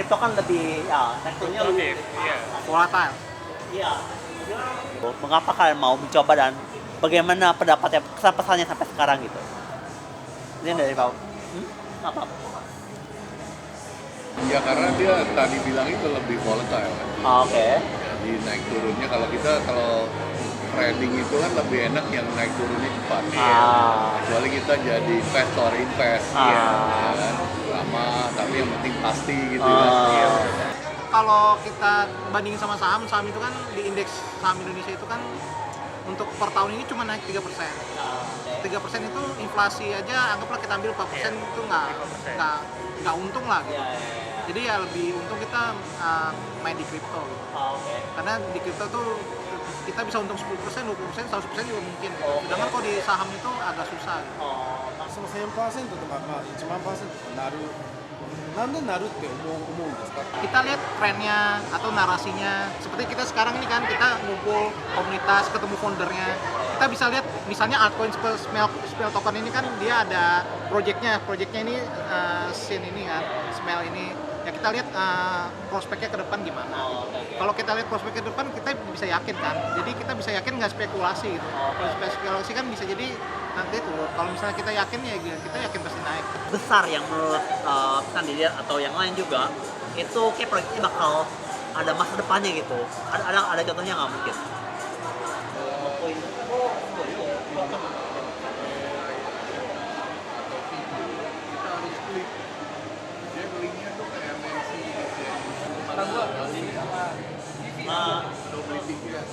kripto kan lebih ya sektornya lebih Iya. volatile. iya. Mengapa kalian mau mencoba dan bagaimana pendapatnya kesan-pesannya sampai sekarang gitu? Ini dari Pak. Apa? Ya karena dia tadi bilang itu lebih volatile kan. Oke. Jadi naik turunnya kalau trading itu kan lebih enak yang naik turunnya cepat. Kecuali kita jadi invest, ya kan? Lama tapi yang penting pasti gitu kan. Kalau kita bandingin sama saham itu kan di indeks saham Indonesia itu kan untuk per tahun ini cuma naik 3%. 3% itu inflasi aja anggaplah kita ambil 4% itu nggak untung lah gitu. Jadi ya lebih untung kita main di kripto gitu. Karena di kripto tuh kita bisa untung 10%, 20%, 100% juga mungkin. Sedangkan kalau di saham itu agak susah gitu. その1000%とか、1万%とかなる、なんでなるって思うんですか？ Kita lihat trennya atau narasinya. Seperti kita sekarang ini kan kita ngumpul komunitas, ketemu foundernya. Kita bisa lihat misalnya altcoin Smell token ini kan dia ada projectnya ini scene ini kan, Smell ini. Ya kita lihat prospeknya ke depan gimana. Kalau kita lihat prospeknya ke depan kita bisa yakin kan. Jadi kita bisa yakin nggak spekulasi gitu. Kalau spekulasi kan bisa jadi nanti turun. Kalau misalnya kita yakin ya kita yakin pasti naik. Besar yang menurut pesan diri atau yang lain juga itu kayak proyeknya bakal ada masa depannya gitu. Ada contohnya nggak mungkin? Kita harus klik. Dia kliknya tuh kayak Messi gitu ya. Lo beli tiket.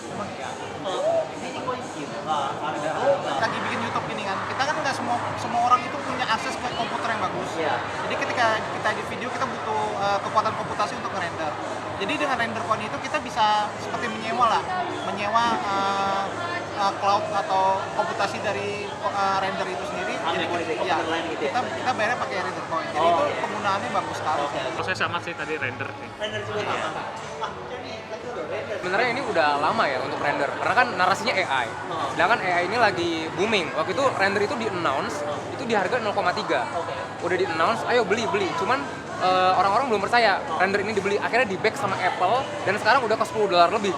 Lagi bikin YouTube ini kan, kita kan nggak semua orang itu punya akses ke komputer yang bagus. Jadi ketika kita di video kita butuh kekuatan komputasi untuk ngerender. Jadi dengan render coin itu kita bisa seperti menyewa cloud atau komputasi dari render itu sendiri. Jadi kita bayarnya pakai render coin. Jadi itu penggunaannya bagus sekali. Proses sama sih tadi render sih. Render juga sama. Sebenarnya ini udah lama ya untuk render, karena kan narasinya AI. Sedangkan AI ini lagi booming. Waktu itu render itu di-announce, itu di harga 0,3. Udah di-announce, ayo beli. Cuman orang-orang belum percaya render ini dibeli. Akhirnya di-back sama Apple, dan sekarang udah ke $10 lebih.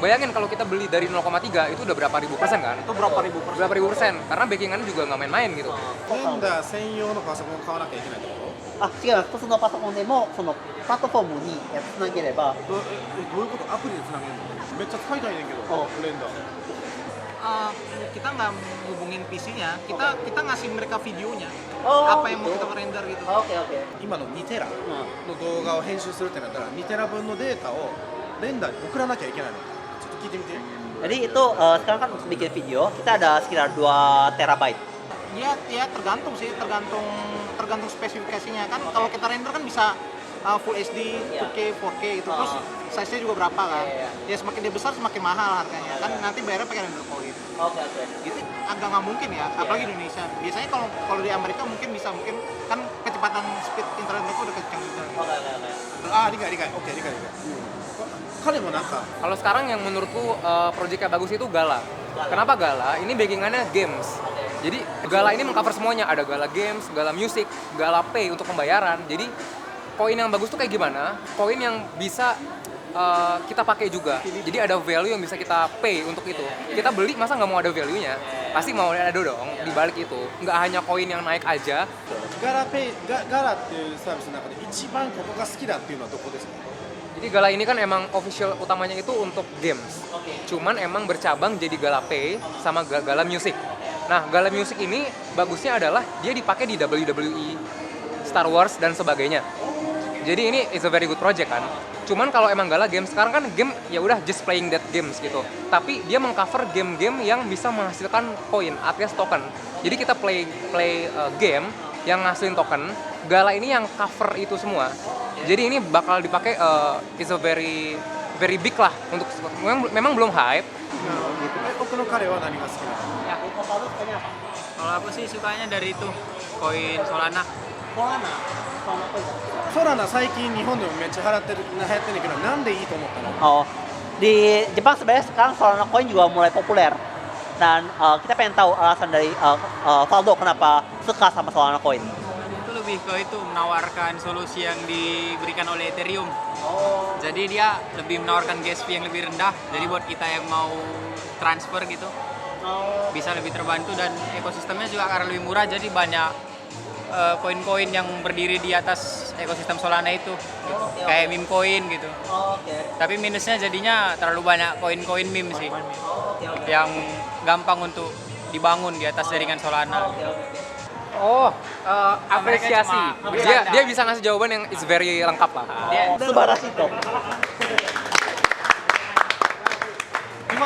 Bayangin kalau kita beli dari 0,3, itu udah berapa ribu persen kan? Itu berapa ribu persen? Berapa ribu persen, karena backingannya juga nggak main-main gitu. ベンダー専用のパソコンを買わなきゃいけないってこ違います。そのパソコンでもそのプラットフォームにつなげれば、と？どういうこと？アプリでつなげるの？めっちゃ使いたいねんけど、レンダー。 Kita nggak hubungin PC-nya, kita ngasih mereka videonya, apa yang mau kita render gitu. Oke. 今の2テラの動画を編集するってなったら2テラ分のデータをレンダーに送らなきゃいけないの。ちょっと聞いてみて。 Jadi itu sekarang kan untuk bikin video kita ada sekitar 2 terabyte. Ya tergantung sih, tergantung spesifikasinya kan. Kalau kita render kan bisa Full HD, 2K, 4K itu terus size-nya juga berapa kan? Ya semakin dia besar semakin mahal harganya kan. Nanti bayarnya pakai render coin. Oke. Gitu agak nggak mungkin ya, apalagi di Indonesia. Biasanya kalau di Amerika mungkin kan kecepatan speed internet mereka udah kencang gitu. あ、理解。オッケー、理解。彼もなんか Kalau sekarang yang menurutku proyeknya bagus itu Gala. Kenapa Gala? Ini backingannya games. Jadi Gala ini mengcover semuanya. Ada Gala Games, Gala Music, Gala Pay untuk pembayaran. Jadi koin yang bagus tuh kayak gimana? Koin yang bisa kita pakai juga. Jadi ada value yang bisa kita pay untuk itu. Kita beli masa nggak mau ada value-nya? Pasti mau ada dong di balik itu. Nggak hanya koin yang naik aja. ガラっていうサービスの中で一番ここが好きだっていうのはどこですか？ Jadi Gala ini kan emang official utamanya itu untuk games. Cuman emang bercabang jadi Gala Pay sama Gala Music. Nah, Gala Music ini bagusnya adalah dia dipakai di WWE, Star Wars dan sebagainya. Jadi ini is a very good project kan. Cuman kalau emang Gala Games sekarang kan game ya udah just playing that games gitu. Tapi dia mengcover game-game yang bisa menghasilkan koin alias token. Jadi kita play game yang ngasilin token. Gala ini yang cover itu semua. Jadi ini bakal dipakai is a very big lah untuk memang belum hype. 僕の彼は何が好きなの？ Kalau aku sih sukanya dari itu koin Solana. ソラナ最近日本でもめっちゃ流行ってんねんけど、なんでいいと思ったの？ Di Jepang sebenarnya sekarang Solana Coin juga mulai populer. Dan kita pengen tahu alasan dari Valdo kenapa suka sama Solana Coin. Itu lebih ke itu menawarkan solusi yang diberikan oleh Ethereum. Jadi dia lebih menawarkan gas fee yang lebih rendah. Jadi buat kita yang mau transfer gitu bisa lebih terbantu, dan ekosistemnya juga karena lebih murah, jadi banyak koin-koin yang berdiri di atas ekosistem Solana itu, gitu. Kayak meme coin gitu. Tapi minusnya jadinya terlalu banyak koin-koin meme sih, yang gampang untuk dibangun di atas jaringan Solana. Oh, apresiasi. Mereka cuma Dia bisa ngasih jawaban yang is very lengkap lah. Dia Subarashito.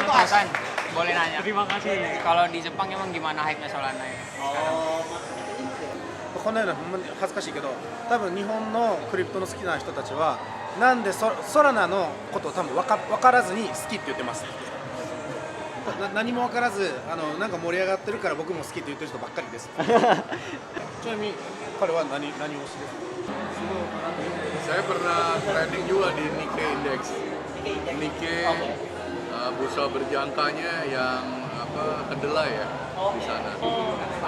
Hasan, boleh nanya? Terima kasih. Kalau di Jepang emang gimana hype-nya Solana ya? このようなほんまに恥ずかしいけど、多分日本のクリプトの好きな人たちはなんでソラナのことを多分分からずに好きって言ってます。何も分からずなんか盛り上がってるから僕も好きって言ってる人ばっかりです。ちなみに彼は何推しですか？ Saya pernah trading juga di Nikkei Index. Nikkei bursa berjangkanya yang kedelai ya di sana.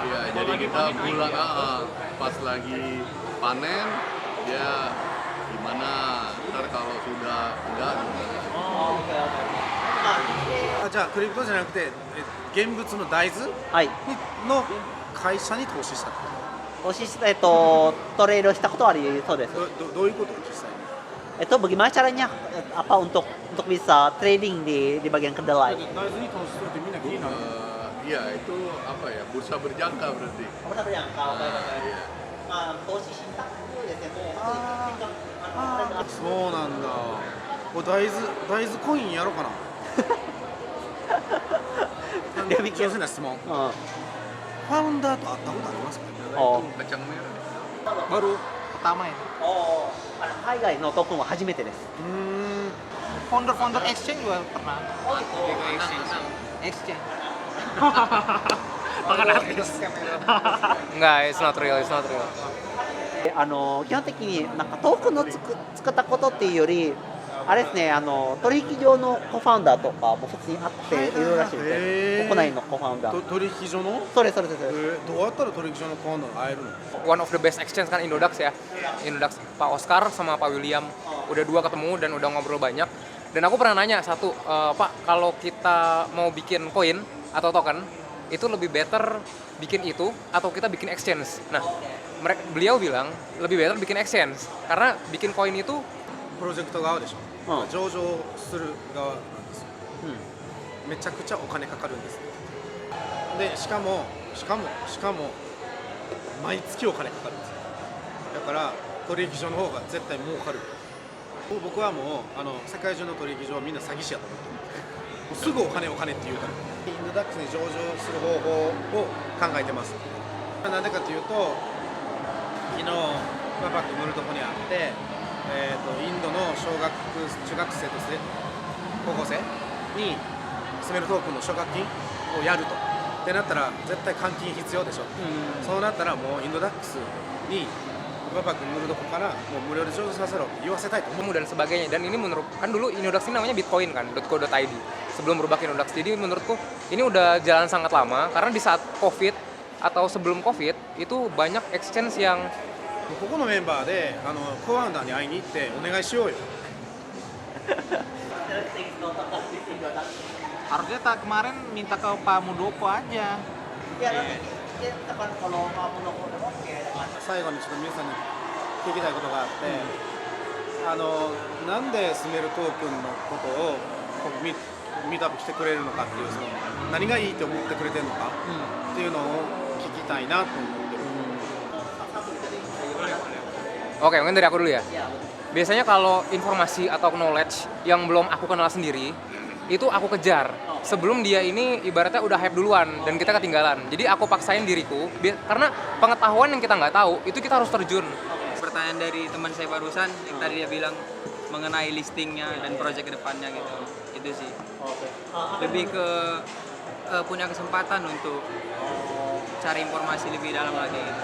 Iya, jadi kita pulang pas lagi panen dia gimana, ntar kalau sudah enggak gimana. じゃあクリプトじゃなくて現物の大豆はい。の会社に投資したって投資トレードしたことはありそうです。どういうこと実際に Bagaimana caranya apa untuk bisa trading di bagian kedelai? 大豆に投資するってみんな気になる Iya, itu apa ya, bursa berjangka berarti. Iya. 投資信託ですね。そうなんだこれ大豆コインやろうかな上手な質問ファウンダーと会ったことありますか Oh. Kacang merah. Baru pertama ini.海外のトークンは初めてです。 Founder exchange juga pernah. Exchange. Enggak, it's not real. 基本的になんかトークンの作ったことっていうより、あれですね、取引所のコファウンダーとかも普通にあっていろいろらしいですよ。国内のコファウンダー。取引所のそれ。どうやったら取引所のコファウンダーが会えるの One of the best exchange kan Indodax ya. Indodax Pak Oscar sama Pak William udah dua ketemu dan udah ngobrol banyak. Dan aku pernah nanya satu, Pak, kalau kita mau bikin koin atau token, itu lebih better bikin itu atau kita bikin exchange. Nah, beliau bilang lebih better bikin exchange karena bikin koin itu プロジェクト側でしょ、上場する側なんですよ、めちゃくちゃお金かかるんですでしかも毎月お金かかるんですよだから取引所の方が絶対儲かる僕はもう世界中の取引所はみんな詐欺師やと思ってるもうすぐお金って言うからインドダックスに上場する方法を考えてますなんでかというと昨日ババック乗るとこにあってインドの中学生と高校生にスメルトークンの奨学金をやるとってなったら絶対換金必要でしょ、そうなったらもうインドダックスにババ君menurutどこからもう無料で上場させろって言わせたいと思う dan sebagainya. Dan ini menurut kan dulu Indodax ini namanya Bitcoin kan, .co.id sebelum berubah ke Indodax. Jadi menurutku ini udah jalan sangat lama karena di saat Covid atau sebelum Covid itu banyak exchange yang ここのメンバーでコアウンダーに会いに行ってお願いしようよ Harusnya kemarin minta ke Pak Muldoko aja. 最後にちょっと皆さんに聞きたいことがあって、なんでスメルトークンのことをこうミートアップしてくれるのかっていうその何がいいって思ってくれてるのかっていうのを聞きたいなと思ってる。 Oke, mungkin dari aku dulu ya. Biasanya kalau informasi atau knowledge yang belum aku kenal sendiri, itu aku kejar. Sebelum dia ini ibaratnya udah hype duluan dan kita ketinggalan. Jadi aku paksain diriku, karena pengetahuan yang kita nggak tahu, itu kita harus terjun. Pertanyaan dari teman saya barusan, yang tadi dia bilang mengenai listingnya dan proyek kedepannya gitu. Itu sih. Lebih ke punya kesempatan untuk cari informasi lebih dalam lagi gitu.